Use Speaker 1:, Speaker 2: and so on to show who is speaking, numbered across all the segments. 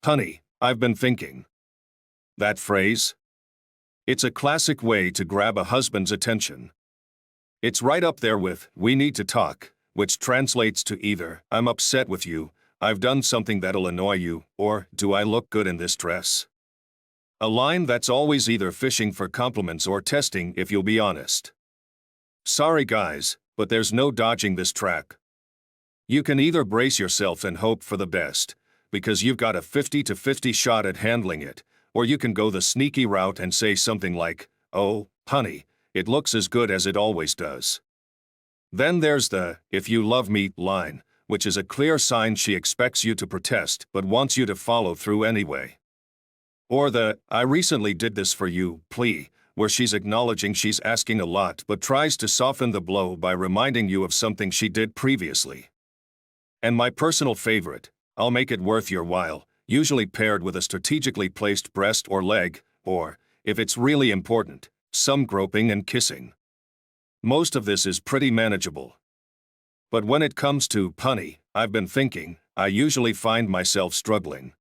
Speaker 1: Honey, I've been thinking. That phrase? It's a classic way to grab a husband's attention. It's right up there with, we need to talk, which translates to either, I'm upset with you, I've done something that'll annoy you, or, do I look good in this dress? A line that's always either fishing for compliments or testing if you'll be honest. Sorry guys, but there's no dodging this track. You can either brace yourself and hope for the best, because you've got a 50-50 shot at handling it, or you can go the sneaky route and say something like, oh, honey, it looks as good as it always does. Then there's the, if you love me, line, which is a clear sign she expects you to protest but wants you to follow through anyway. Or the, I recently did this for you, plea, where she's acknowledging she's asking a lot but tries to soften the blow by reminding you of something she did previously. And my personal favorite, I'll make it worth your while, usually paired with a strategically placed breast or leg, or, if it's really important, some groping and kissing. Most of this is pretty manageable. But when it comes to, honey, I've been thinking, I usually find myself struggling.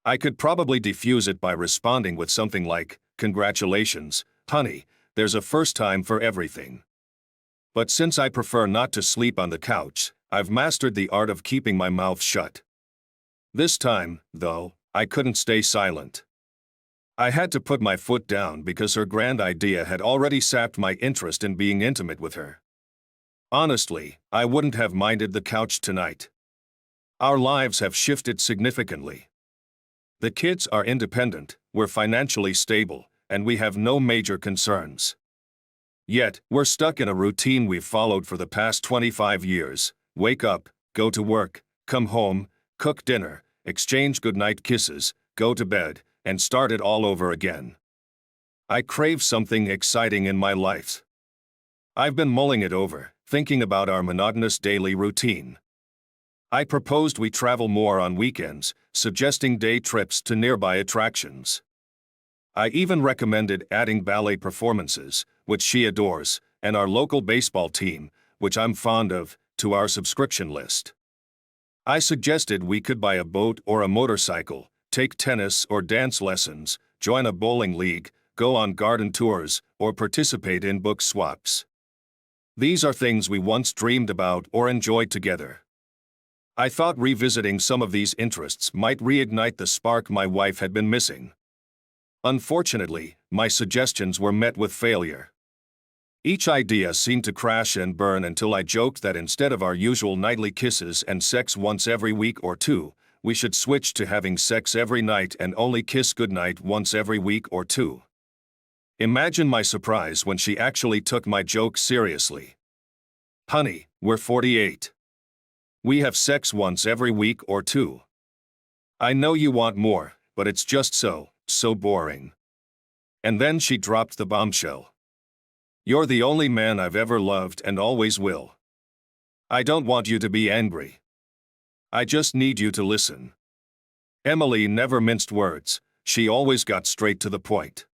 Speaker 1: I could probably defuse it by responding with something like, congratulations, honey, there's a first time for everything. But since I prefer not to sleep on the couch, I've mastered the art of keeping my mouth shut. This time, though, I couldn't stay silent. I had to put my foot down because her grand idea had already sapped my interest in being intimate with her. Honestly, I wouldn't have minded the couch tonight. Our lives have shifted significantly. The kids are independent, we're financially stable, and we have no major concerns. Yet, we're stuck in a routine we've followed for the past 25 years. Wake up, go to work, come home, cook dinner, exchange goodnight kisses, go to bed, and start it all over again. I crave something exciting in my life. I've been mulling it over, thinking about our monotonous daily routine. I proposed we travel more on weekends, suggesting day trips to nearby attractions. I even recommended adding ballet performances, which she adores, and our local baseball team, which I'm fond of, to our subscription list. I suggested we could buy a boat or a motorcycle, take tennis or dance lessons, join a bowling league, go on garden tours, or participate in book swaps. These are things we once dreamed about or enjoyed together. I thought revisiting some of these interests might reignite the spark my wife had been missing. Unfortunately, my suggestions were met with failure. Each idea seemed to crash and burn until I joked that instead of our usual nightly kisses and sex once every week or two, we should switch to having sex every night and only kiss goodnight once every week or two. Imagine my surprise when she actually took my joke seriously. Honey, we're 48. We have sex once every week or two. I know you want more, but it's just so boring. And then she dropped the bombshell. You're the only man I've ever loved and always will. I don't want you to be angry. I just need you to listen. Emily never minced words, she always got straight to the point.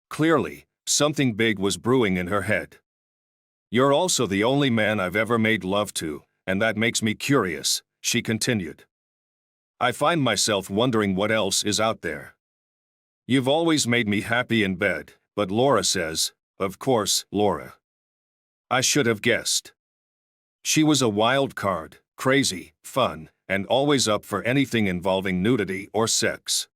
Speaker 1: Clearly, something big was brewing in her head. You're also the only man I've ever made love to, and that makes me curious, she continued. I find myself wondering what else is out there. You've always made me happy in bed, but Laura says, of course, Laura. I should have guessed. She was a wild card, crazy, fun, and always up for anything involving nudity or sex.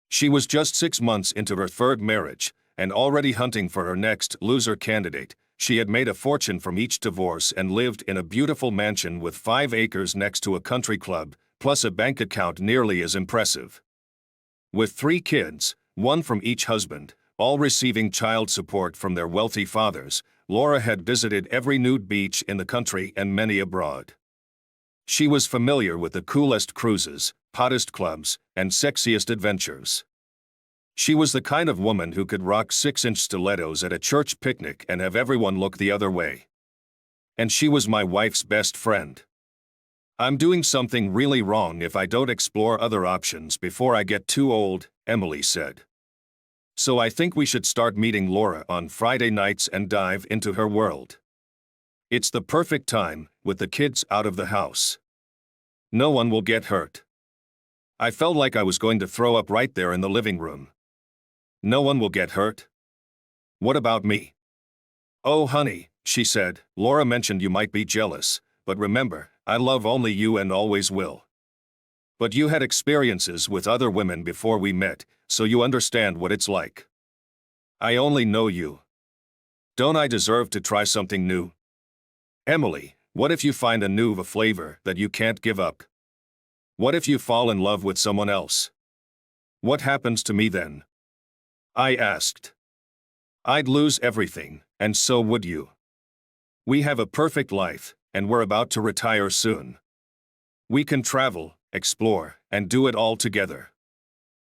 Speaker 1: She was just 6 months into her third marriage, and already hunting for her next loser candidate. She had made a fortune from each divorce and lived in a beautiful mansion with 5 acres next to a country club, plus a bank account nearly as impressive. With 3 kids, 1 from each husband, all receiving child support from their wealthy fathers, Laura had visited every nude beach in the country and many abroad. She was familiar with the coolest cruises, hottest clubs, and sexiest adventures. She was the kind of woman who could rock 6-inch stilettos at a church picnic and have everyone look the other way. And she was my wife's best friend. I'm doing something really wrong if I don't explore other options before I get too old, Emily said. So I think we should start meeting Laura on Friday nights and dive into her world. It's the perfect time, with the kids out of the house. No one will get hurt. I felt like I was going to throw up right there in the living room. No one will get hurt. What about me? Oh, honey, she said, Laura mentioned you might be jealous, but remember, I love only you and always will. But you had experiences with other women before we met, so you understand what it's like. I only know you. Don't I deserve to try something new? Emily, what if you find a new flavor that you can't give up? What if you fall in love with someone else? What happens to me then? I asked. I'd lose everything, and so would you. We have a perfect life, and we're about to retire soon. We can travel, explore, and do it all together.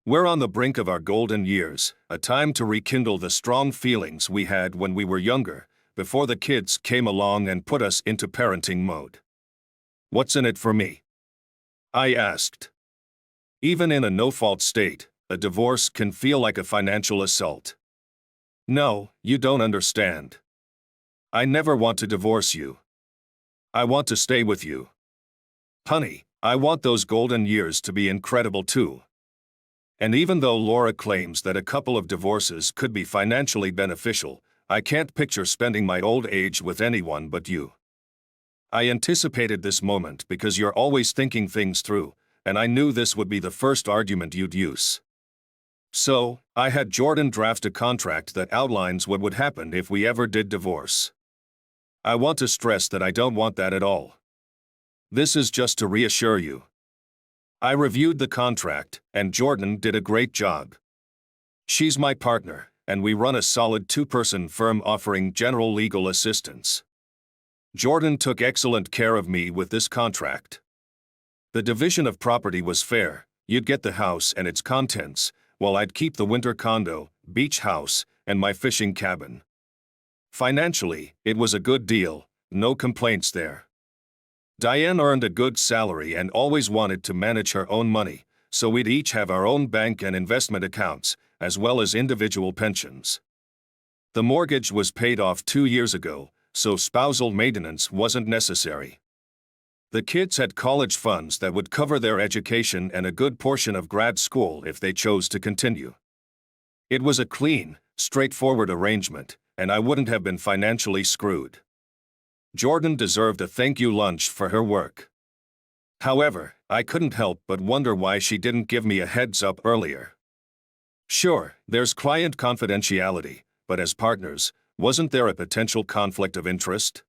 Speaker 1: We're on the brink of our golden years, a time to rekindle the strong feelings we had when we were younger, before the kids came along and put us into parenting mode. What's in it for me? I asked. Even in a no-fault state, a divorce can feel like a financial assault. No, you don't understand. I never want to divorce you. I want to stay with you. Honey, I want those golden years to be incredible too. And even though Laura claims that a couple of divorces could be financially beneficial, I can't picture spending my old age with anyone but you. I anticipated this moment because you're always thinking things through, and I knew this would be the first argument you'd use. So, I had Jordan draft a contract that outlines what would happen if we ever did divorce. I want to stress that I don't want that at all. This is just to reassure you. I reviewed the contract, and Jordan did a great job. She's my partner, and we run a solid two-person firm offering general legal assistance. Jordan took excellent care of me with this contract. The division of property was fair. You'd get the house and its contents, while I'd keep the winter condo, beach house, and my fishing cabin. Financially, it was a good deal, no complaints there. Diane earned a good salary and always wanted to manage her own money, so we'd each have our own bank and investment accounts, as well as individual pensions. The mortgage was paid off 2 years ago, so spousal maintenance wasn't necessary. The kids had college funds that would cover their education and a good portion of grad school if they chose to continue. It was a clean, straightforward arrangement, and I wouldn't have been financially screwed. Jordan deserved a thank you lunch for her work. However, I couldn't help but wonder why she didn't give me a heads up earlier. Sure, there's client confidentiality, but as partners, wasn't there a potential conflict of interest?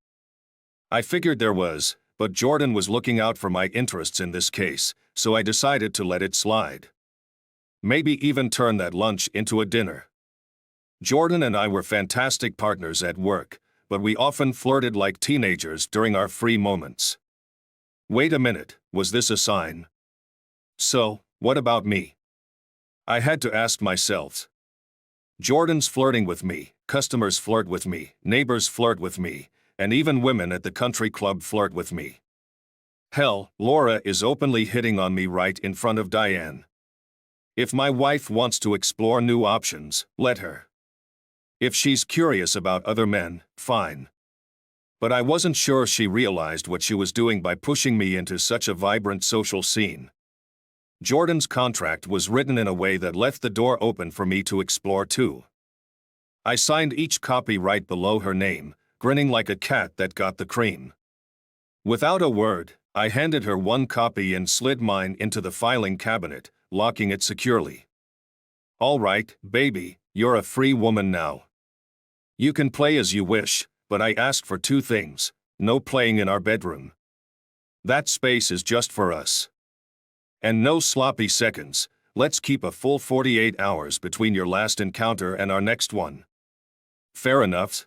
Speaker 1: I figured there was, but Jordan was looking out for my interests in this case, so I decided to let it slide. Maybe even turn that lunch into a dinner. Jordan and I were fantastic partners at work, but we often flirted like teenagers during our free moments. Wait a minute, was this a sign? So, what about me? I had to ask myself. Jordan's flirting with me, customers flirt with me, neighbors flirt with me, and even women at the country club flirt with me. Hell, Laura is openly hitting on me right in front of Diane. If my wife wants to explore new options, let her. If she's curious about other men, fine. But I wasn't sure she realized what she was doing by pushing me into such a vibrant social scene. Jordan's contract was written in a way that left the door open for me to explore too. I signed each copy right below her name, grinning like a cat that got the cream. Without a word, I handed her one copy and slid mine into the filing cabinet, locking it securely. All right, baby, you're a free woman now. You can play as you wish, but I ask for 2 things: no playing in our bedroom. That space is just for us. And no sloppy seconds. Let's keep a full 48 hours between your last encounter and our next one. Fair enough?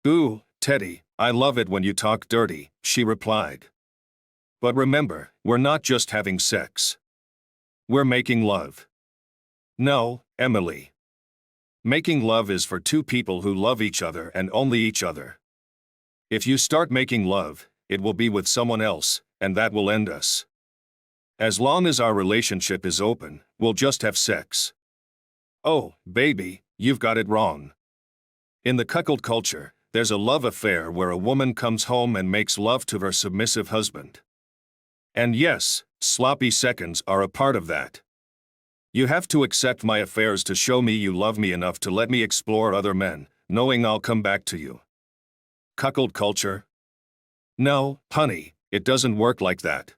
Speaker 1: Ooh, Teddy, I love it when you talk dirty, she replied. But remember, we're not just having sex. We're making love. No, Emily. Making love is for 2 people who love each other and only each other. If you start making love, it will be with someone else, and that will end us. As long as our relationship is open, we'll just have sex. Oh, baby, you've got it wrong. In the cuckold culture, there's a love affair where a woman comes home and makes love to her submissive husband. And yes, Sloppy seconds are a part of that. You have to accept my affairs to show me you love me enough to let me explore other men, knowing I'll come back to you. Cuckold culture? No, honey, it doesn't work like that.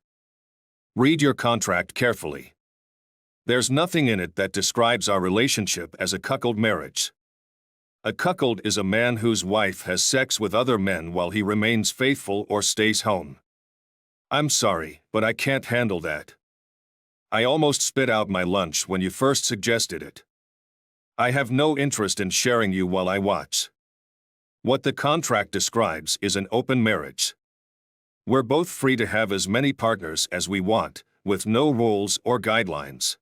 Speaker 1: Read your contract carefully. There's nothing in it that describes our relationship as a cuckold marriage. A cuckold is a man whose wife has sex with other men while he remains faithful or stays home. I'm sorry, but I can't handle that. I almost spit out my lunch when you first suggested it. I have no interest in sharing you while I watch. What the contract describes is an open marriage. We're both free to have as many partners as we want, with no rules or guidelines.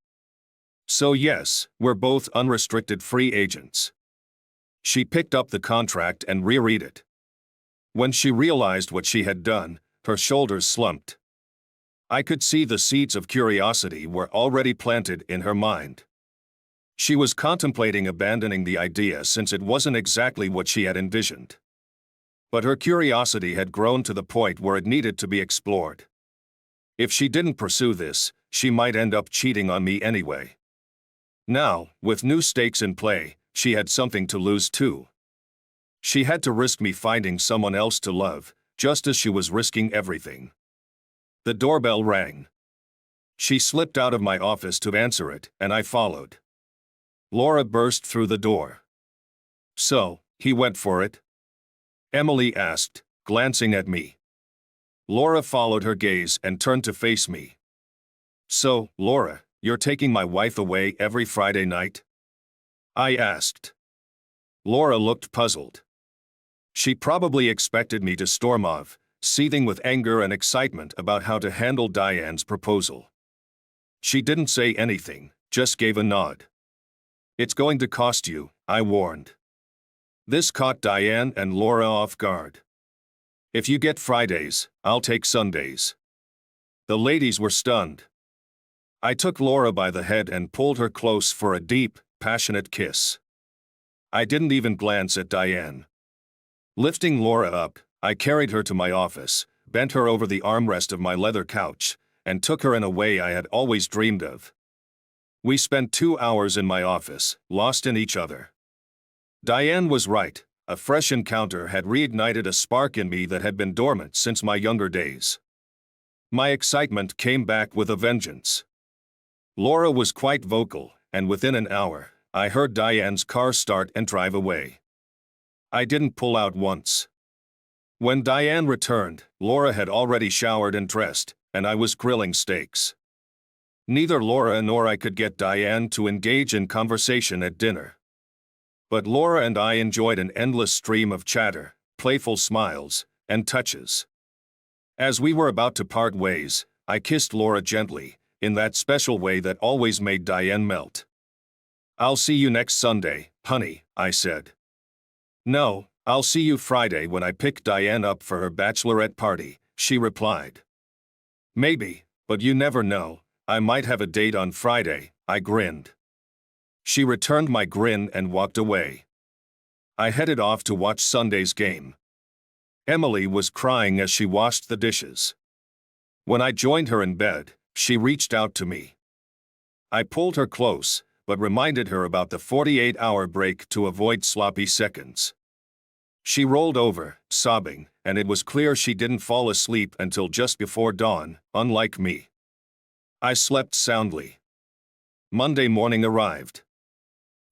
Speaker 1: So yes, we're both unrestricted free agents. She picked up the contract and reread it. When she realized what she had done, her shoulders slumped. I could see the seeds of curiosity were already planted in her mind. She was contemplating abandoning the idea since it wasn't exactly what she had envisioned. But her curiosity had grown to the point where it needed to be explored. If she didn't pursue this, she might end up cheating on me anyway. Now, with new stakes in play, she had something to lose too. She had to risk me finding someone else to love, just as she was risking everything. The doorbell rang. She slipped out of my office to answer it, and I followed. Laura burst through the door. So, he went for it? Emily asked, glancing at me. Laura followed her gaze and turned to face me. So, Laura, you're taking my wife away every Friday night? I asked. Laura looked puzzled. She probably expected me to storm off, seething with anger and excitement about how to handle Diane's proposal. She didn't say anything, just gave a nod. It's going to cost you, I warned. This caught Diane and Laura off guard. If you get Fridays, I'll take Sundays. The ladies were stunned. I took Laura by the head and pulled her close for a deep, passionate kiss. I didn't even glance at Diane. Lifting Laura up, I carried her to my office, bent her over the armrest of my leather couch, and took her in a way I had always dreamed of. We spent 2 hours in my office, lost in each other. Diane was right. A fresh encounter had reignited a spark in me that had been dormant since my younger days. My excitement came back with a vengeance. Laura was quite vocal, and within an hour, I heard Diane's car start and drive away. I didn't pull out once. When Diane returned, Laura had already showered and dressed, and I was grilling steaks. Neither Laura nor I could get Diane to engage in conversation at dinner. But Laura and I enjoyed an endless stream of chatter, playful smiles, and touches. As we were about to part ways, I kissed Laura gently, in that special way that always made Diane melt. I'll see you next Sunday, honey, I said. No, I'll see you Friday when I pick Diane up for her bachelorette party, she replied. Maybe, but you never know, I might have a date on Friday, I grinned. She returned my grin and walked away. I headed off to watch Sunday's game. Emily was crying as she washed the dishes. When I joined her in bed, she reached out to me. I pulled her close, but reminded her about the 48-hour break to avoid sloppy seconds. She rolled over, sobbing, and it was clear she didn't fall asleep until just before dawn, unlike me. I slept soundly. Monday morning arrived.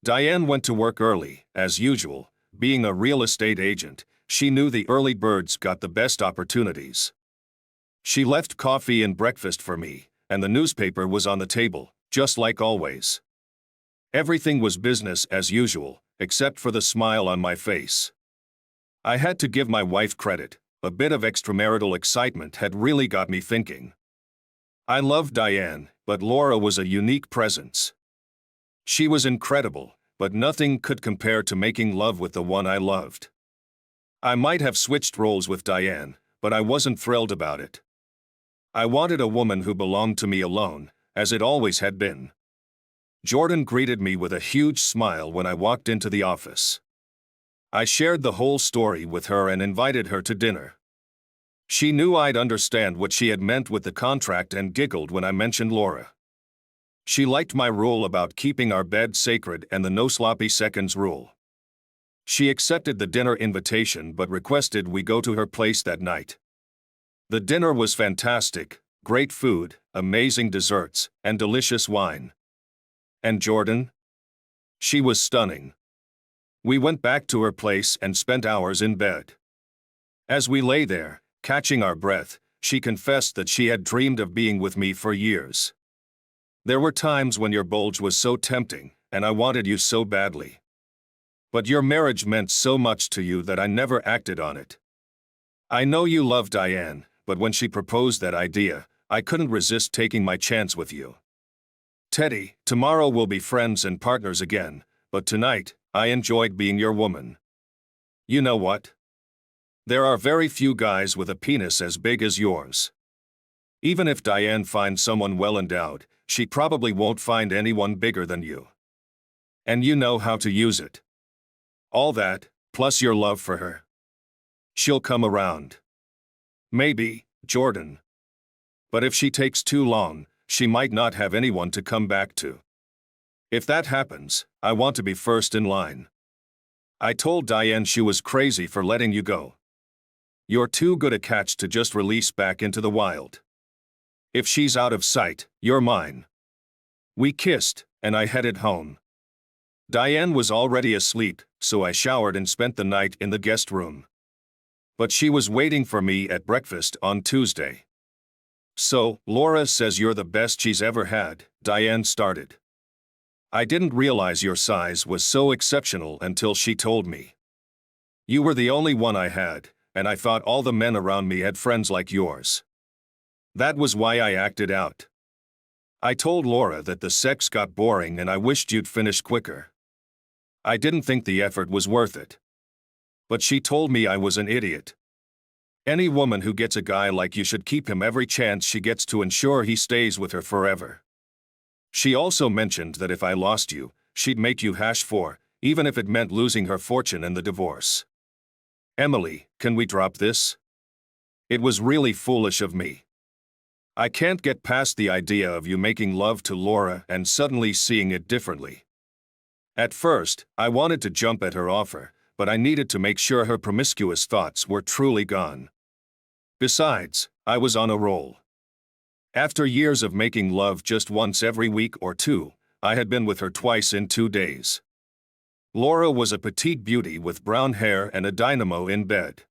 Speaker 1: Diane went to work early, as usual. Being a real estate agent, she knew the early birds got the best opportunities. She left coffee and breakfast for me, and the newspaper was on the table, just like always. Everything was business as usual, except for the smile on my face. I had to give my wife credit. A bit of extramarital excitement had really got me thinking. I loved Diane, but Laura was a unique presence. She was incredible, but nothing could compare to making love with the one I loved. I might have switched roles with Diane, but I wasn't thrilled about it. I wanted a woman who belonged to me alone, as it always had been. Jordan greeted me with a huge smile when I walked into the office. I shared the whole story with her and invited her to dinner. She knew I'd understand what she had meant with the contract and giggled when I mentioned Laura. She liked my rule about keeping our bed sacred and the no sloppy seconds rule. She accepted the dinner invitation but requested we go to her place that night. The dinner was fantastic, great food, amazing desserts, and delicious wine. And Jordan? She was stunning. We went back to her place and spent hours in bed. As we lay there, catching our breath, she confessed that she had dreamed of being with me for years. There were times when your bulge was so tempting, and I wanted you so badly. But your marriage meant so much to you that I never acted on it. I know you love Diane, but when she proposed that idea, I couldn't resist taking my chance with you. Teddy, tomorrow we'll be friends and partners again, but tonight, I enjoyed being your woman. You know what? There are very few guys with a penis as big as yours. Even if Diane finds someone well endowed, she probably won't find anyone bigger than you. And you know how to use it. All that, plus your love for her. She'll come around. Maybe, Jordan. But if she takes too long, she might not have anyone to come back to. If that happens, I want to be first in line. I told Diane she was crazy for letting you go. You're too good a catch to just release back into the wild. If she's out of sight, you're mine. We kissed, and I headed home. Diane was already asleep, so I showered and spent the night in the guest room. But she was waiting for me at breakfast on Tuesday. So, Laura says you're the best she's ever had, Diane started. I didn't realize your size was so exceptional until she told me. You were the only one I had, and I thought all the men around me had friends like yours. That was why I acted out. I told Laura that the sex got boring and I wished you'd finish quicker. I didn't think the effort was worth it. But she told me I was an idiot. Any woman who gets a guy like you should keep him every chance she gets to ensure he stays with her forever. She also mentioned that if I lost you, she'd make you hash for, even if it meant losing her fortune and the divorce. Emily, can we drop this? It was really foolish of me. I can't get past the idea of you making love to Laura and suddenly seeing it differently. At first, I wanted to jump at her offer, but I needed to make sure her promiscuous thoughts were truly gone. Besides, I was on a roll. After years of making love just once every week or two, I had been with her twice in 2 days. Laura was a petite beauty with brown hair and a dynamo in bed.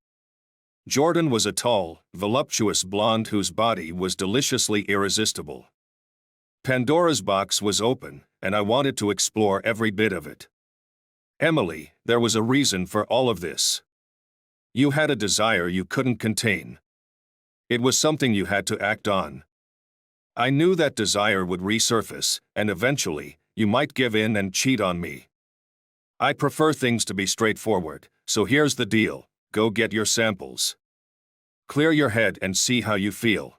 Speaker 1: Jordan was a tall, voluptuous blonde whose body was deliciously irresistible. Pandora's box was open, and I wanted to explore every bit of it. Emily, there was a reason for all of this. You had a desire you couldn't contain. It was something you had to act on. I knew that desire would resurface, and eventually, you might give in and cheat on me. I prefer things to be straightforward, so here's the deal: go get your samples. Clear your head and see how you feel.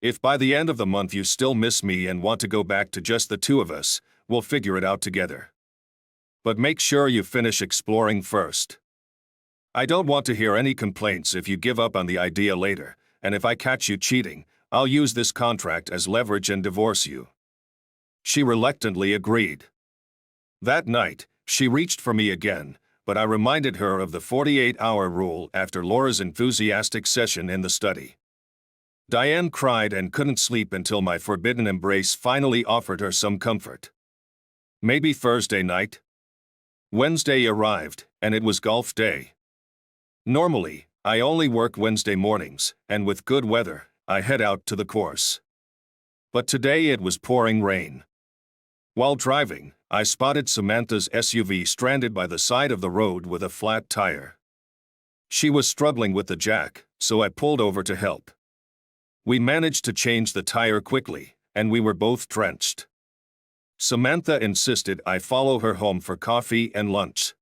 Speaker 1: If by the end of the month you still miss me and want to go back to just the two of us, we'll figure it out together. But make sure you finish exploring first. I don't want to hear any complaints if you give up on the idea later, and if I catch you cheating, I'll use this contract as leverage and divorce you. She reluctantly agreed. That night, she reached for me again, but I reminded her of the 48-hour rule after Laura's enthusiastic session in the study. Diane cried and couldn't sleep until my forbidden embrace finally offered her some comfort. Maybe Thursday night? Wednesday arrived, and it was golf day. Normally, I only work Wednesday mornings, and with good weather, I head out to the course. But today it was pouring rain. While driving, I spotted Samantha's SUV stranded by the side of the road with a flat tire. She was struggling with the jack, so I pulled over to help. We managed to change the tire quickly, and we were both drenched. Samantha insisted I follow her home for coffee and lunch.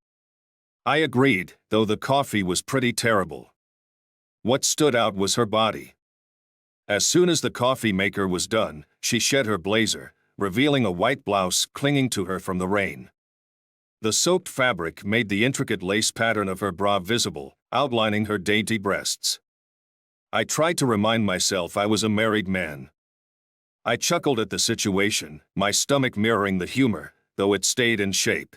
Speaker 1: I agreed, though the coffee was pretty terrible. What stood out was her body. As soon as the coffee maker was done, she shed her blazer, revealing a white blouse clinging to her from the rain. The soaked fabric made the intricate lace pattern of her bra visible, outlining her dainty breasts. I tried to remind myself I was a married man. I chuckled at the situation, my stomach mirroring the humor, though it stayed in shape.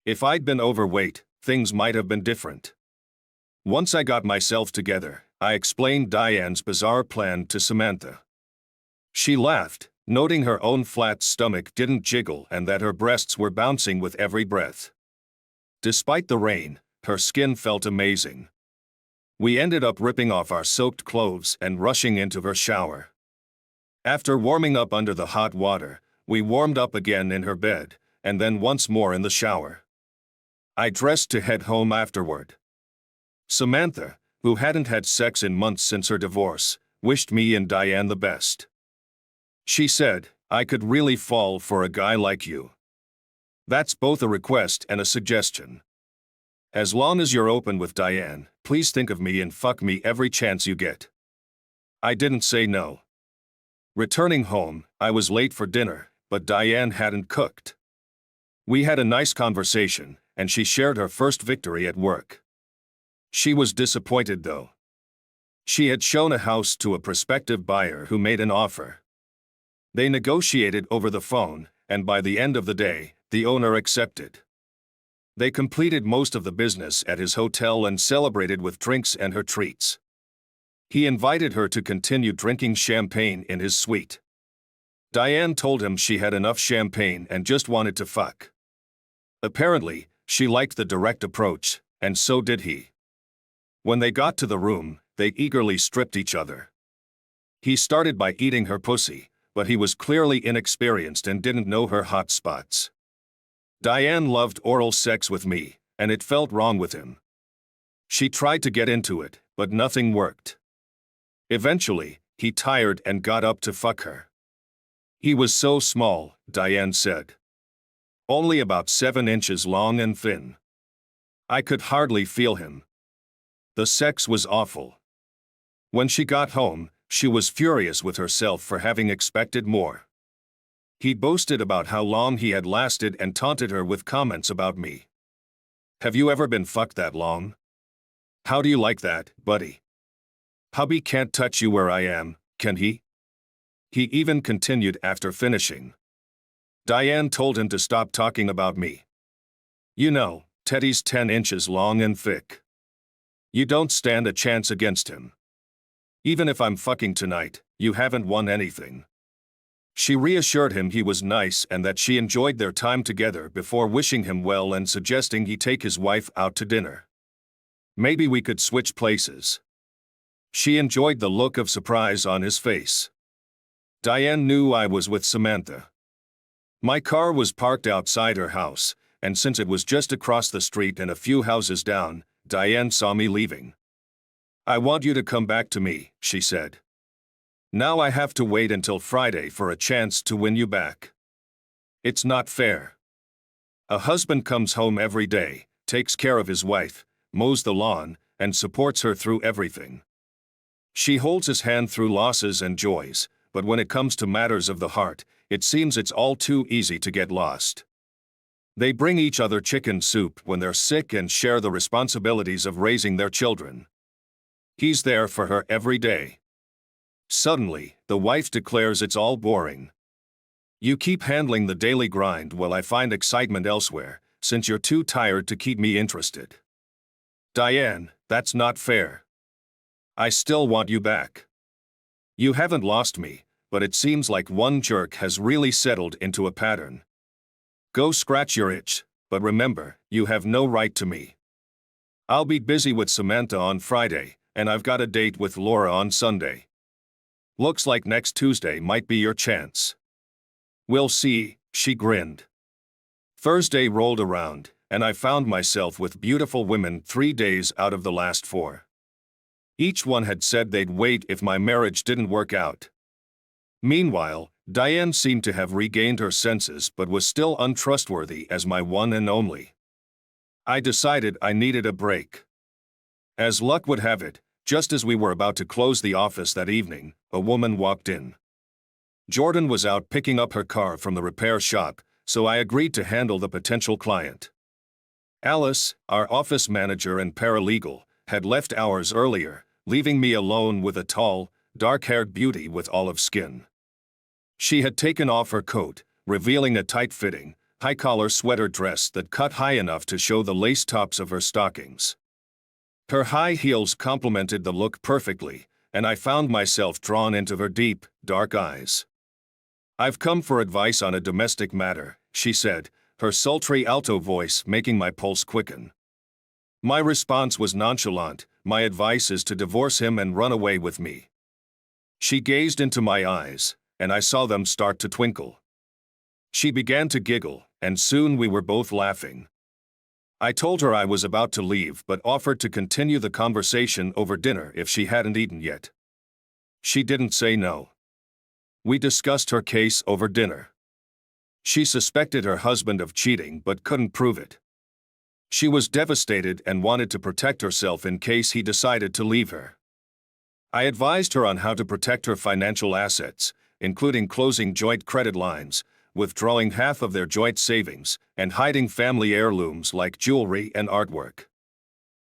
Speaker 1: If I'd been overweight, things might have been different. Once I got myself together, I explained Diane's bizarre plan to Samantha. She laughed, noting her own flat stomach didn't jiggle and that her breasts were bouncing with every breath. Despite the rain, her skin felt amazing. We ended up ripping off our soaked clothes and rushing into her shower. After warming up under the hot water, we warmed up again in her bed, and then once more in the shower. I dressed to head home afterward. Samantha, who hadn't had sex in months since her divorce, wished me and Diane the best. She said, "I could really fall for a guy like you." That's both a request and a suggestion. As long as you're open with Diane, please think of me and fuck me every chance you get. I didn't say no. Returning home, I was late for dinner, but Diane hadn't cooked. We had a nice conversation, and she shared her first victory at work. She was disappointed though. She had shown a house to a prospective buyer who made an offer. They negotiated over the phone, and by the end of the day, the owner accepted. They completed most of the business at his hotel and celebrated with drinks and her treats. He invited her to continue drinking champagne in his suite. Diane told him she had enough champagne and just wanted to fuck. Apparently, she liked the direct approach, and so did he. When they got to the room, they eagerly stripped each other. He started by eating her pussy, but he was clearly inexperienced and didn't know her hot spots. Diane loved oral sex with me, and it felt wrong with him. She tried to get into it, but nothing worked. Eventually, he tired and got up to fuck her. He was so small, Diane said. Only about 7 inches long and thin. I could hardly feel him. The sex was awful. When she got home, she was furious with herself for having expected more. He boasted about how long he had lasted and taunted her with comments about me. "Have you ever been fucked that long? How do you like that, buddy? Hubby can't touch you where I am, can he?" He even continued after finishing. Diane told him to stop talking about me. "You know, Teddy's 10 inches long and thick. You don't stand a chance against him. Even if I'm fucking tonight, you haven't won anything." She reassured him he was nice and that she enjoyed their time together before wishing him well and suggesting he take his wife out to dinner. Maybe we could switch places. She enjoyed the look of surprise on his face. Diane knew I was with Samantha. My car was parked outside her house, and since it was just across the street and a few houses down, Diane saw me leaving. "I want you to come back to me," she said. "Now I have to wait until Friday for a chance to win you back. It's not fair. A husband comes home every day, takes care of his wife, mows the lawn, and supports her through everything. She holds his hand through losses and joys, but when it comes to matters of the heart, it seems it's all too easy to get lost. They bring each other chicken soup when they're sick and share the responsibilities of raising their children. He's there for her every day. Suddenly, the wife declares it's all boring. You keep handling the daily grind while I find excitement elsewhere, since you're too tired to keep me interested. Diane, that's not fair. I still want you back. You haven't lost me, but it seems like one jerk has really settled into a pattern. Go scratch your itch, but remember, you have no right to me. I'll be busy with Samantha on Friday, and I've got a date with Laura on Sunday. Looks like next Tuesday might be your chance." "We'll see," she grinned. Thursday rolled around, and I found myself with beautiful women 3 days out of the last 4. Each one had said they'd wait if my marriage didn't work out. Meanwhile, Diane seemed to have regained her senses but was still untrustworthy as my one and only. I decided I needed a break. As luck would have it, just as we were about to close the office that evening, a woman walked in. Jordan was out picking up her car from the repair shop, so I agreed to handle the potential client. Alice, our office manager and paralegal, had left hours earlier, leaving me alone with a tall, dark-haired beauty with olive skin. She had taken off her coat, revealing a tight-fitting, high-collar sweater dress that cut high enough to show the lace tops of her stockings. Her high heels complemented the look perfectly, and I found myself drawn into her deep, dark eyes. "I've come for advice on a domestic matter," she said, her sultry alto voice making my pulse quicken. My response was nonchalant. "My advice is to divorce him and run away with me." She gazed into my eyes, and I saw them start to twinkle. She began to giggle, and soon we were both laughing. I told her I was about to leave but offered to continue the conversation over dinner if she hadn't eaten yet. She didn't say no. We discussed her case over dinner. She suspected her husband of cheating but couldn't prove it. She was devastated and wanted to protect herself in case he decided to leave her. I advised her on how to protect her financial assets, including closing joint credit lines, withdrawing half of their joint savings, and hiding family heirlooms like jewelry and artwork.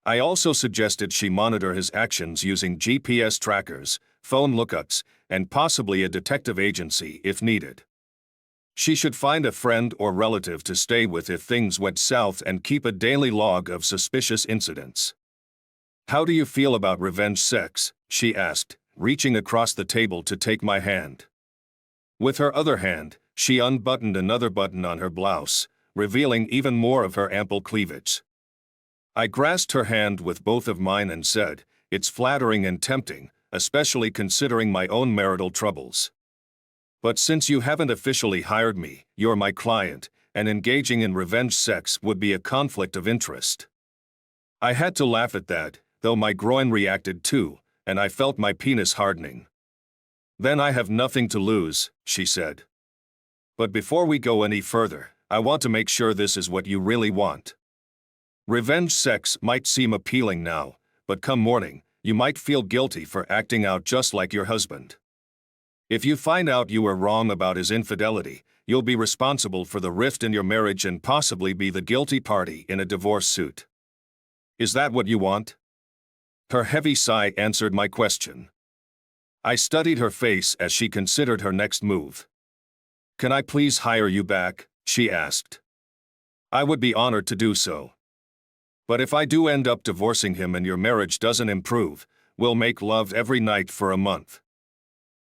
Speaker 1: I also suggested she monitor his actions using GPS trackers, phone lookups, and possibly a detective agency if needed. She should find a friend or relative to stay with if things went south and keep a daily log of suspicious incidents. "How do you feel about revenge sex?" she asked, reaching across the table to take my hand. With her other hand, she unbuttoned another button on her blouse, revealing even more of her ample cleavage. I grasped her hand with both of mine and said, "It's flattering and tempting, especially considering my own marital troubles. But since you haven't officially hired me, you're my client, and engaging in revenge sex would be a conflict of interest." I had to laugh at that, though my groin reacted too, and I felt my penis hardening. "Then I have nothing to lose," she said. "But before we go any further, I want to make sure this is what you really want. Revenge sex might seem appealing now, but come morning, you might feel guilty for acting out just like your husband. If you find out you were wrong about his infidelity, you'll be responsible for the rift in your marriage and possibly be the guilty party in a divorce suit. Is that what you want?" Her heavy sigh answered my question. I studied her face as she considered her next move. "Can I please hire you back?" she asked. "I would be honored to do so. But if I do end up divorcing him and your marriage doesn't improve, we'll make love every night for a month.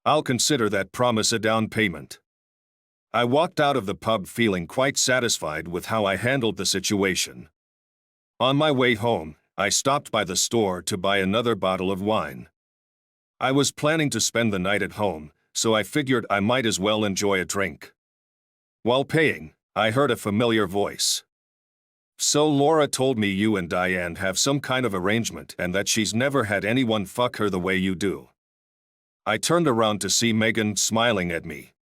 Speaker 1: I'll consider that promise a down payment." I walked out of the pub feeling quite satisfied with how I handled the situation. On my way home, I stopped by the store to buy another bottle of wine. I was planning to spend the night at home, so I figured I might as well enjoy a drink. While paying, I heard a familiar voice. "So Laura told me you and Diane have some kind of arrangement and that she's never had anyone fuck her the way you do." I turned around to see Megan smiling at me.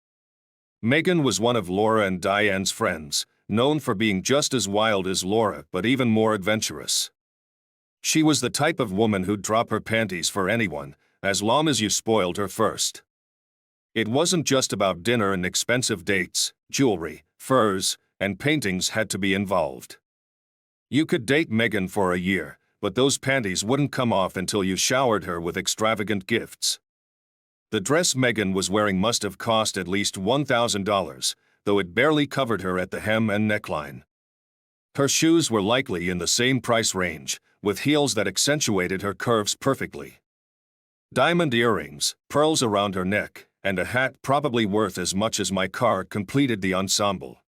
Speaker 1: Megan was one of Laura and Diane's friends, known for being just as wild as Laura but even more adventurous. She was the type of woman who'd drop her panties for anyone, as long as you spoiled her first. It wasn't just about dinner and expensive dates, jewelry, furs, and paintings had to be involved. You could date Megan for a year, but those panties wouldn't come off until you showered her with extravagant gifts. The dress Megan was wearing must have cost at least $1,000, though it barely covered her at the hem and neckline. Her shoes were likely in the same price range, with heels that accentuated her curves perfectly. Diamond earrings, pearls around her neck, and a hat probably worth as much as my car completed the ensemble.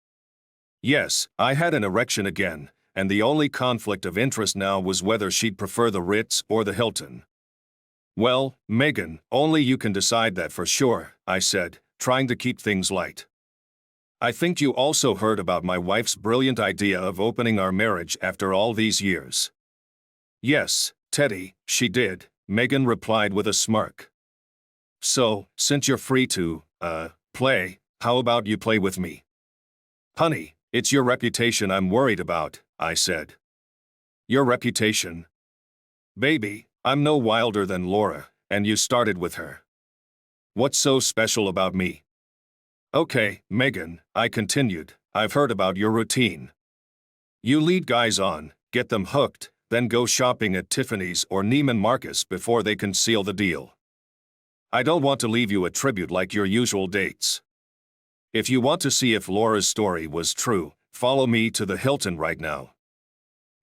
Speaker 1: Yes, I had an erection again, and the only conflict of interest now was whether she'd prefer the Ritz or the Hilton. "Well, Megan, only you can decide that for sure," I said, trying to keep things light. "I think you also heard about my wife's brilliant idea of opening our marriage after all these years." "Yes, Teddy, she did," Megan replied with a smirk. "So, since you're free to, play, how about you play with me?" "Honey, it's your reputation I'm worried about," I said. "Your reputation?" "Baby, I'm no wilder than Laura, and you started with her. What's so special about me?" "Okay, Megan," I continued, "I've heard about your routine. You lead guys on, get them hooked, then go shopping at Tiffany's or Neiman Marcus before they can seal the deal. I don't want to leave you a tribute like your usual dates. If you want to see if Laura's story was true, follow me to the Hilton right now.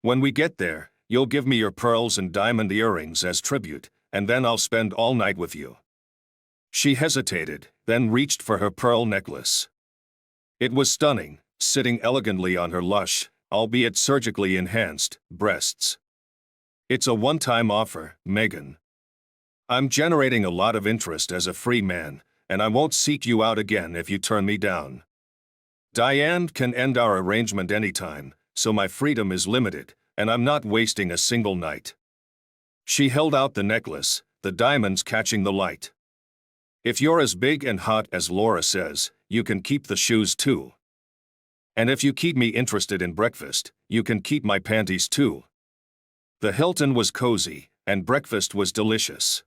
Speaker 1: When we get there, you'll give me your pearls and diamond earrings as tribute, and then I'll spend all night with you." She hesitated, then reached for her pearl necklace. It was stunning, sitting elegantly on her lush, albeit surgically enhanced, breasts. "It's a one-time offer, Megan. I'm generating a lot of interest as a free man, and I won't seek you out again if you turn me down. Diane can end our arrangement anytime, so my freedom is limited, and I'm not wasting a single night." She held out the necklace, the diamonds catching the light. "If you're as big and hot as Laura says, you can keep the shoes too. And if you keep me interested in breakfast, you can keep my panties too." The Hilton was cozy, and breakfast was delicious.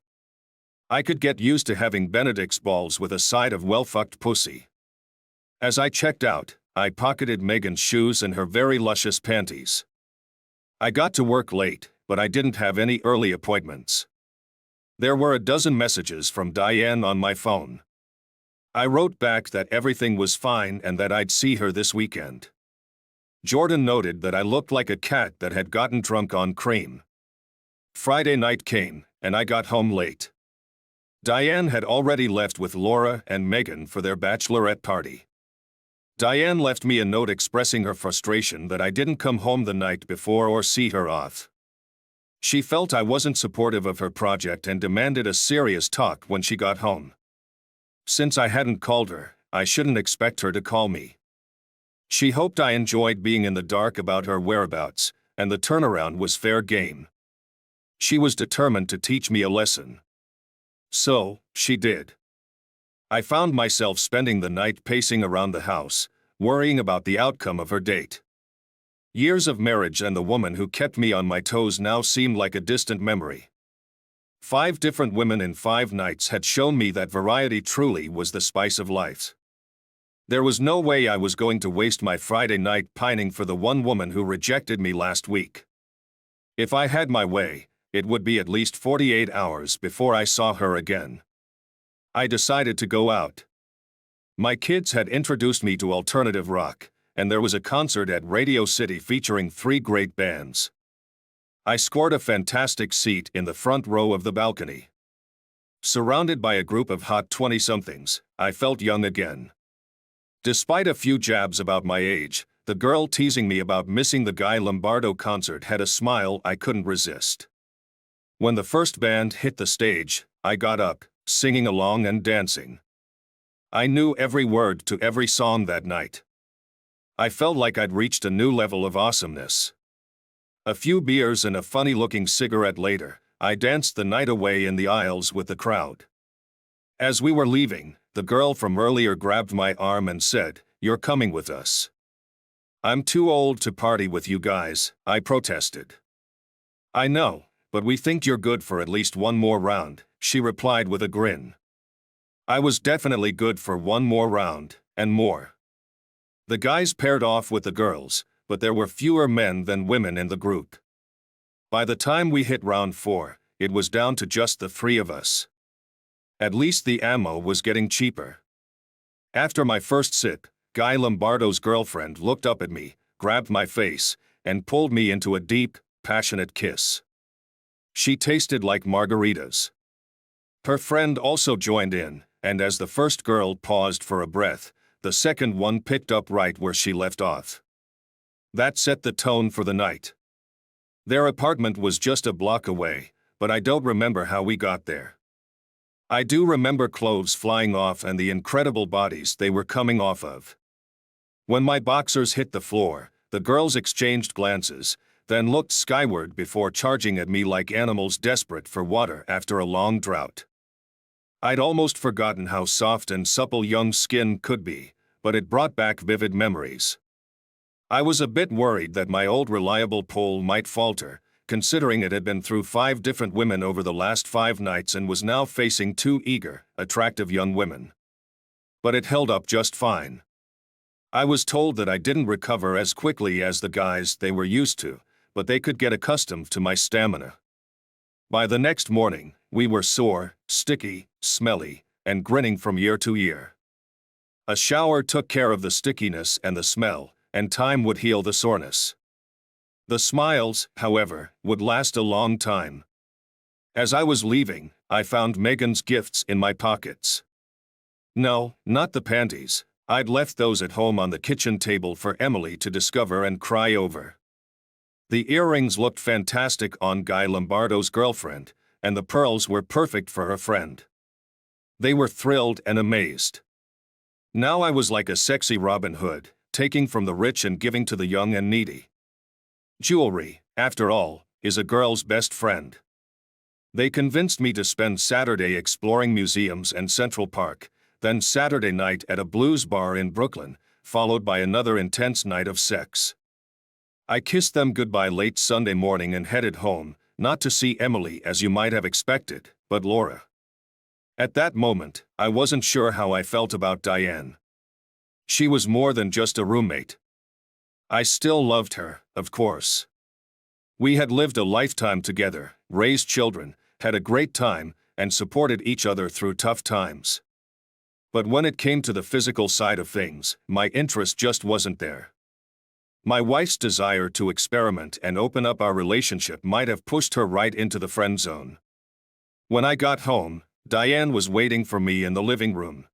Speaker 1: I could get used to having Benedict's balls with a side of well-fucked pussy. As I checked out, I pocketed Megan's shoes and her very luscious panties. I got to work late, but I didn't have any early appointments. There were a dozen messages from Diane on my phone. I wrote back that everything was fine and that I'd see her this weekend. Jordan noted that I looked like a cat that had gotten drunk on cream. Friday night came, and I got home late. Diane had already left with Laura and Megan for their bachelorette party. Diane left me a note expressing her frustration that I didn't come home the night before or see her off. She felt I wasn't supportive of her project and demanded a serious talk when she got home. Since I hadn't called her, I shouldn't expect her to call me. She hoped I enjoyed being in the dark about her whereabouts, and the turnaround was fair game. She was determined to teach me a lesson. So, she did. I found myself spending the night pacing around the house, worrying about the outcome of her date. Years of marriage and the woman who kept me on my toes now seemed like a distant memory. 5 different women in 5 nights had shown me that variety truly was the spice of life. There was no way I was going to waste my Friday night pining for the one woman who rejected me last week. If I had my way, it would be at least 48 hours before I saw her again. I decided to go out. My kids had introduced me to alternative rock, and there was a concert at Radio City featuring 3 great bands. I scored a fantastic seat in the front row of the balcony. Surrounded by a group of hot 20-somethings, I felt young again. Despite a few jabs about my age, the girl teasing me about missing the Guy Lombardo concert had a smile I couldn't resist. When the first band hit the stage, I got up, singing along and dancing. I knew every word to every song that night. I felt like I'd reached a new level of awesomeness. A few beers and a funny-looking cigarette later, I danced the night away in the aisles with the crowd. As we were leaving, the girl from earlier grabbed my arm and said, "You're coming with us." "I'm too old to party with you guys," I protested. "I know, but we think you're good for at least one more round," she replied with a grin. I was definitely good for one more round, and more. The guys paired off with the girls, but there were fewer men than women in the group. By the time we hit round 4, it was down to just the 3 of us. At least the ammo was getting cheaper. After my first sip, Guy Lombardo's girlfriend looked up at me, grabbed my face, and pulled me into a deep, passionate kiss. She tasted like margaritas. Her friend also joined in, and as the first girl paused for a breath, the second one picked up right where she left off. That set the tone for the night. Their apartment was just a block away, but I don't remember how we got there. I do remember clothes flying off and the incredible bodies they were coming off of. When my boxers hit the floor, the girls exchanged glances, then looked skyward before charging at me like animals desperate for water after a long drought. I'd almost forgotten how soft and supple young skin could be, but it brought back vivid memories. I was a bit worried that my old reliable pole might falter, considering it had been through 5 different women over the last 5 nights and was now facing 2 eager, attractive young women. But it held up just fine. I was told that I didn't recover as quickly as the guys they were used to, but they could get accustomed to my stamina. By the next morning, we were sore, sticky, smelly, and grinning from year to year. A shower took care of the stickiness and the smell, and time would heal the soreness. The smiles, however, would last a long time. As I was leaving, I found Megan's gifts in my pockets. No, not the panties. I'd left those at home on the kitchen table for Emily to discover and cry over. The earrings looked fantastic on Guy Lombardo's girlfriend, and the pearls were perfect for her friend. They were thrilled and amazed. Now I was like a sexy Robin Hood, taking from the rich and giving to the young and needy. Jewelry, after all, is a girl's best friend. They convinced me to spend Saturday exploring museums and Central Park, then Saturday night at a blues bar in Brooklyn, followed by another intense night of sex. I kissed them goodbye late Sunday morning and headed home, not to see Emily as you might have expected, but Laura. At that moment, I wasn't sure how I felt about Diane. She was more than just a roommate. I still loved her, of course. We had lived a lifetime together, raised children, had a great time, and supported each other through tough times. But when it came to the physical side of things, my interest just wasn't there. My wife's desire to experiment and open up our relationship might have pushed her right into the friend zone. When I got home, Diane was waiting for me in the living room.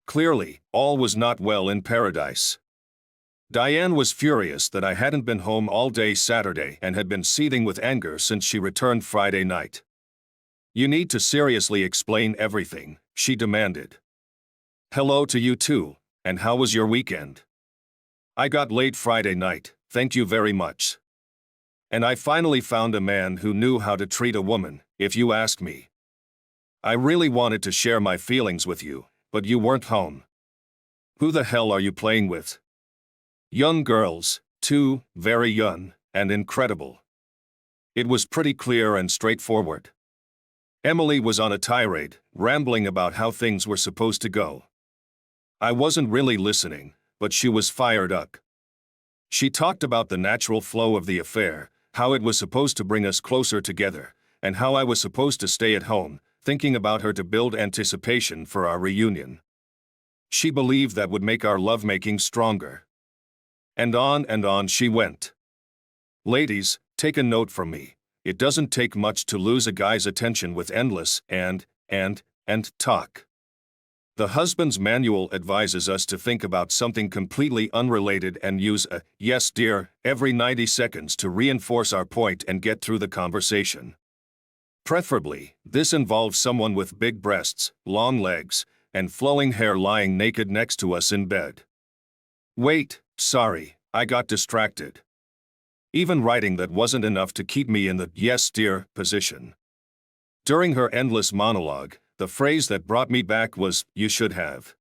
Speaker 1: Clearly, all was not well in paradise. Diane was furious that I hadn't been home all day Saturday and had been seething with anger since she returned Friday night. "You need to seriously explain everything," she demanded. "Hello to you too, and how was your weekend?" "I got laid Friday night, thank you very much. And I finally found a man who knew how to treat a woman, if you ask me. I really wanted to share my feelings with you, but you weren't home. Who the hell are you playing with?" "Young girls, too, very young, and incredible." It was pretty clear and straightforward. Emily was on a tirade, rambling about how things were supposed to go. I wasn't really listening, but she was fired up. She talked about the natural flow of the affair, how it was supposed to bring us closer together, and how I was supposed to stay at home, thinking about her to build anticipation for our reunion. She believed that would make our lovemaking stronger. And on she went. Ladies, take a note from me. It doesn't take much to lose a guy's attention with endless and talk. The husband's manual advises us to think about something completely unrelated and use a "yes dear" every 90 seconds to reinforce our point and get through the conversation. Preferably, this involves someone with big breasts, long legs, and flowing hair lying naked next to us in bed. Wait, sorry, I got distracted. Even writing that wasn't enough to keep me in the "yes dear" position. During her endless monologue, the phrase that brought me back was, "you should have."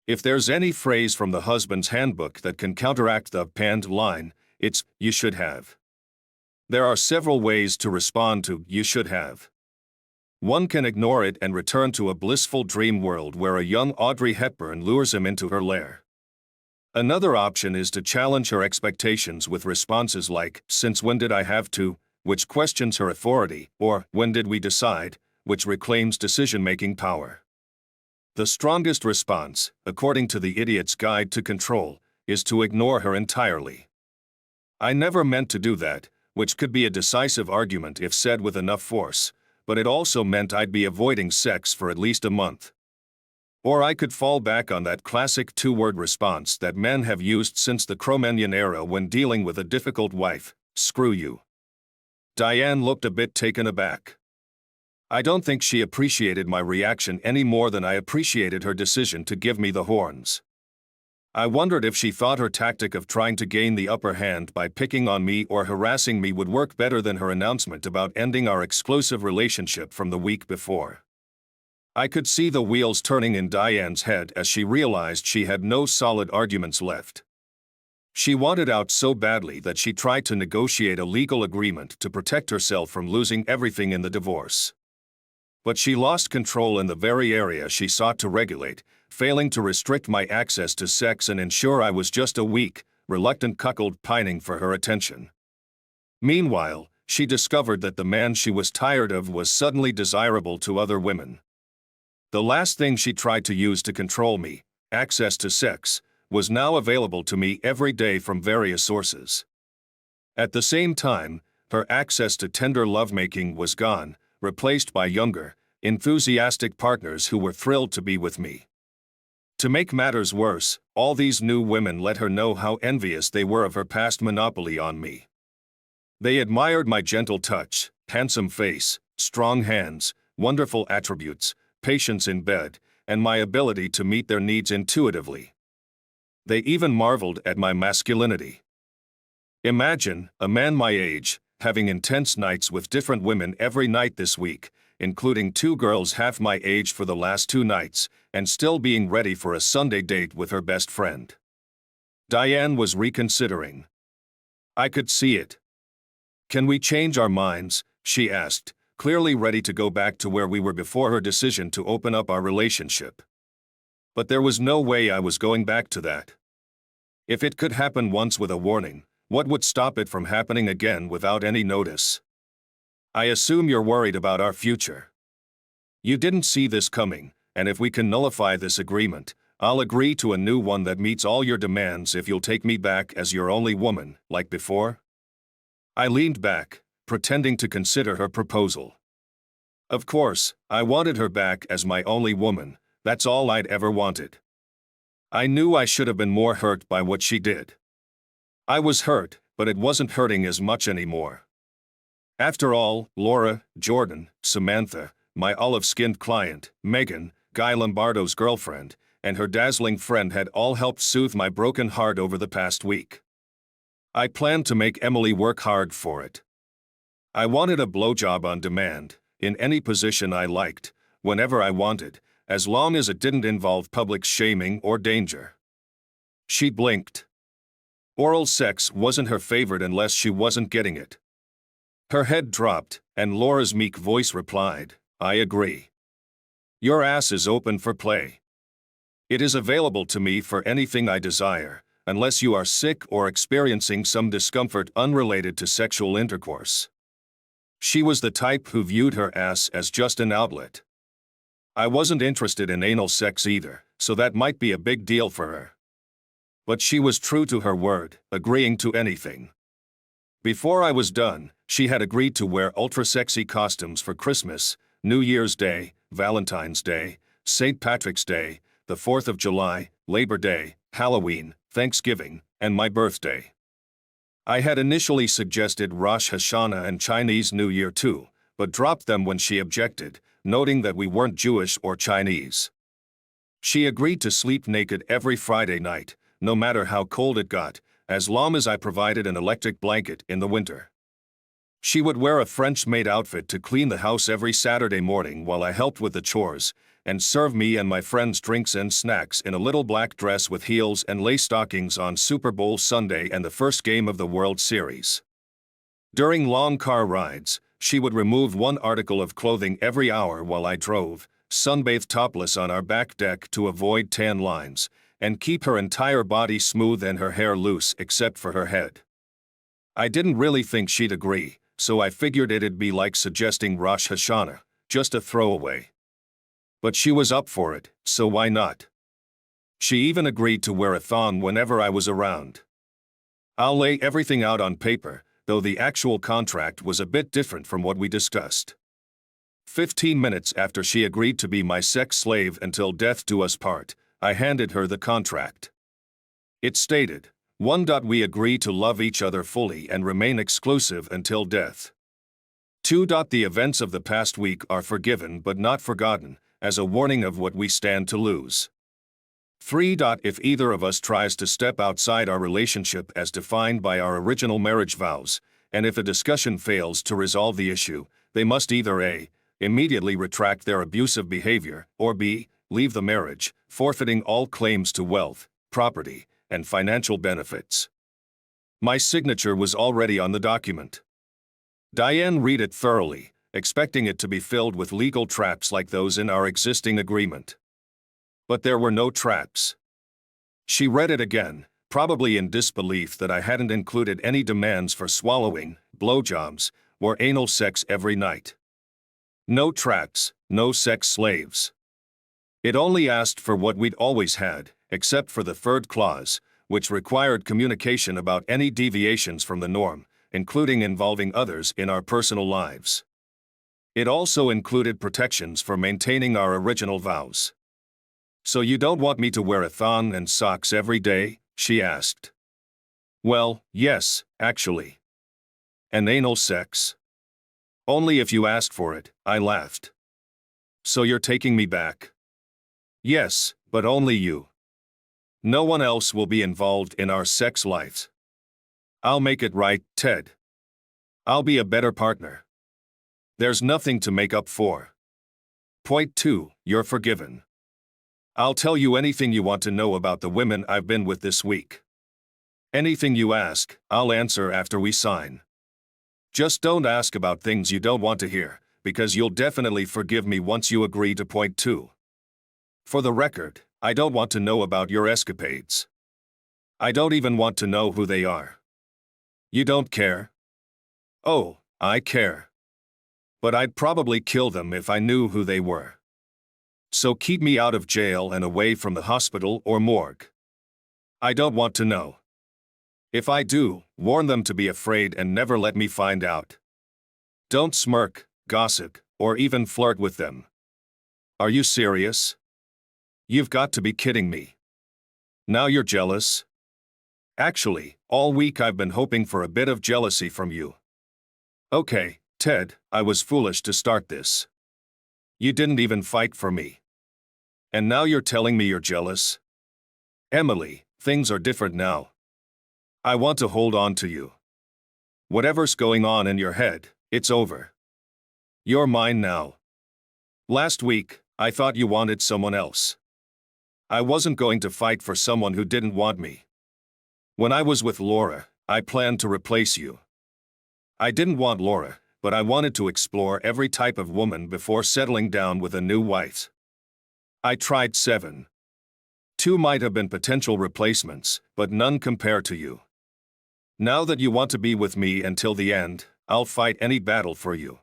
Speaker 1: If there's any phrase from the husband's handbook that can counteract the panned line, it's, "you should have." There are several ways to respond to "you should have." One can ignore it and return to a blissful dream world where a young Audrey Hepburn lures him into her lair. Another option is to challenge her expectations with responses like, "Since when did I have to?" which questions her authority, or "When did we decide?" which reclaims decision-making power. The strongest response, according to the Idiot's Guide to Control, is to ignore her entirely. "I never meant to do that," which could be a decisive argument if said with enough force, but it also meant I'd be avoiding sex for at least a month. Or I could fall back on that classic two-word response that men have used since the Cromanian era when dealing with a difficult wife: "Screw you." Diane looked a bit taken aback. I don't think she appreciated my reaction any more than I appreciated her decision to give me the horns. I wondered if she thought her tactic of trying to gain the upper hand by picking on me or harassing me would work better than her announcement about ending our exclusive relationship from the week before. I could see the wheels turning in Diane's head as she realized she had no solid arguments left. She wanted out so badly that she tried to negotiate a legal agreement to protect herself from losing everything in the divorce. But she lost control in the very area she sought to regulate, failing to restrict my access to sex and ensure I was just a weak, reluctant cuckold pining for her attention. Meanwhile, she discovered that the man she was tired of was suddenly desirable to other women. The last thing she tried to use to control me, access to sex, was now available to me every day from various sources. At the same time, her access to tender lovemaking was gone, replaced by younger, enthusiastic partners who were thrilled to be with me. To make matters worse, all these new women let her know how envious they were of her past monopoly on me. They admired my gentle touch, handsome face, strong hands, wonderful attributes, patience in bed, and my ability to meet their needs intuitively. They even marveled at my masculinity. Imagine, a man my age, having intense nights with different women every night this week, including 2 girls half my age for the last 2 nights, and still being ready for a Sunday date with her best friend. Diane was reconsidering. I could see it. "Can we change our minds?" she asked, clearly ready to go back to where we were before her decision to open up our relationship. But there was no way I was going back to that. If it could happen once with a warning, what would stop it from happening again without any notice? "I assume you're worried about our future. You didn't see this coming, and if we can nullify this agreement, I'll agree to a new one that meets all your demands if you'll take me back as your only woman, like before." I leaned back, pretending to consider her proposal. Of course, I wanted her back as my only woman. That's all I'd ever wanted. I knew I should have been more hurt by what she did. I was hurt, but it wasn't hurting as much anymore. After all, Laura, Jordan, Samantha, my olive-skinned client, Megan, Guy Lombardo's girlfriend, and her dazzling friend had all helped soothe my broken heart over the past week. I planned to make Emily work hard for it. I wanted a blowjob on demand, in any position I liked, whenever I wanted, as long as it didn't involve public shaming or danger. She blinked. Oral sex wasn't her favorite unless she wasn't getting it. Her head dropped, and Laura's meek voice replied, "I agree. Your ass is open for play. It is available to me for anything I desire, unless you are sick or experiencing some discomfort unrelated to sexual intercourse." She was the type who viewed her ass as just an outlet. I wasn't interested in anal sex either, so that might be a big deal for her. But she was true to her word, agreeing to anything. Before I was done, she had agreed to wear ultra-sexy costumes for Christmas, New Year's Day, Valentine's Day, St. Patrick's Day, the 4th of July, Labor Day, Halloween, Thanksgiving, and my birthday. I had initially suggested Rosh Hashanah and Chinese New Year too, but dropped them when she objected, noting that we weren't Jewish or Chinese. She agreed to sleep naked every Friday night, no matter how cold it got, as long as I provided an electric blanket in the winter. She would wear a French-maid outfit to clean the house every Saturday morning while I helped with the chores, and serve me and my friends drinks and snacks in a little black dress with heels and lace stockings on Super Bowl Sunday and the first game of the World Series. During long car rides, she would remove one article of clothing every hour while I drove, sunbathe topless on our back deck to avoid tan lines, and keep her entire body smooth and her hair loose except for her head. I didn't really think she'd agree, so I figured it'd be like suggesting Rosh Hashanah, just a throwaway. But she was up for it, so why not? She even agreed to wear a thong whenever I was around. I'll lay everything out on paper, though the actual contract was a bit different from what we discussed. 15 minutes after she agreed to be my sex slave until death do us part, I handed her the contract. It stated, 1. We agree to love each other fully and remain exclusive until death. 2. The events of the past week are forgiven but not forgotten, as a warning of what we stand to lose. 3. If either of us tries to step outside our relationship as defined by our original marriage vows, and if a discussion fails to resolve the issue, they must either A. immediately retract their abusive behavior, or B. leave the marriage, forfeiting all claims to wealth, property, and financial benefits. My signature was already on the document. Diane read it thoroughly, expecting it to be filled with legal traps like those in our existing agreement. But there were no traps. She read it again, probably in disbelief that I hadn't included any demands for swallowing, blowjobs, or anal sex every night. No tracts, no sex slaves. It only asked for what we'd always had, except for the third clause, which required communication about any deviations from the norm, including involving others in our personal lives. It also included protections for maintaining our original vows. "So you don't want me to wear a thong and socks every day?" she asked. "Well, yes, actually." "And anal sex?" "Only if you ask for it," I laughed. "So you're taking me back?" "Yes, but only you. No one else will be involved in our sex lives. I'll make it right, Ted. I'll be a better partner. There's nothing to make up for. Point 2, you're forgiven. I'll tell you anything you want to know about the women I've been with this week. Anything you ask, I'll answer after we sign. Just don't ask about things you don't want to hear, because you'll definitely forgive me once you agree to point 2. For the record, I don't want to know about your escapades. I don't even want to know who they are. You don't care? Oh, I care. But I'd probably kill them if I knew who they were. So keep me out of jail and away from the hospital or morgue. I don't want to know. If I do, warn them to be afraid and never let me find out. Don't smirk, gossip, or even flirt with them. Are you serious? You've got to be kidding me. Now you're jealous? Actually, all week I've been hoping for a bit of jealousy from you. Okay, Ted, I was foolish to start this. You didn't even fight for me. And now you're telling me you're jealous? Emily, things are different now. I want to hold on to you. Whatever's going on in your head, it's over. You're mine now. Last week, I thought you wanted someone else. I wasn't going to fight for someone who didn't want me. When I was with Laura, I planned to replace you. I didn't want Laura, but I wanted to explore every type of woman before settling down with a new wife. I tried 7. 2 might have been potential replacements, but none compare to you. Now that you want to be with me until the end, I'll fight any battle for you.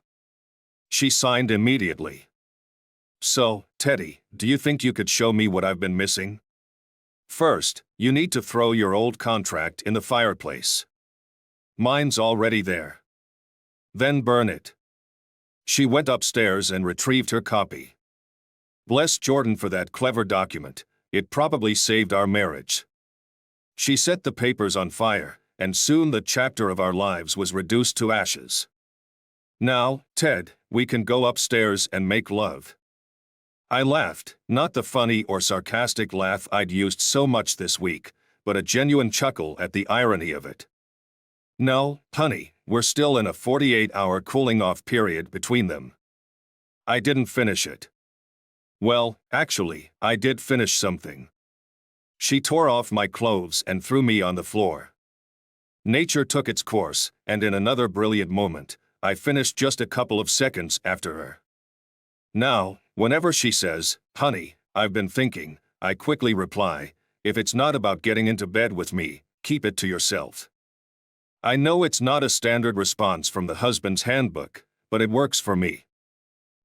Speaker 1: She signed immediately. So, Teddy, do you think you could show me what I've been missing? First, you need to throw your old contract in the fireplace. Mine's already there. Then burn it. She went upstairs and retrieved her copy. Bless Jordan for that clever document. It probably saved our marriage. She set the papers on fire, and soon the chapter of our lives was reduced to ashes. Now, Ted, we can go upstairs and make love. I laughed, not the funny or sarcastic laugh I'd used so much this week, but a genuine chuckle at the irony of it. No, honey, we're still in a 48-hour cooling-off period between them. I didn't finish it. Well, actually, I did finish something. She tore off my clothes and threw me on the floor. Nature took its course, and in another brilliant moment, I finished just a couple of seconds after her. Now, whenever she says, "Honey, I've been thinking," I quickly reply, "If it's not about getting into bed with me, keep it to yourself." I know it's not a standard response from the husband's handbook, but it works for me.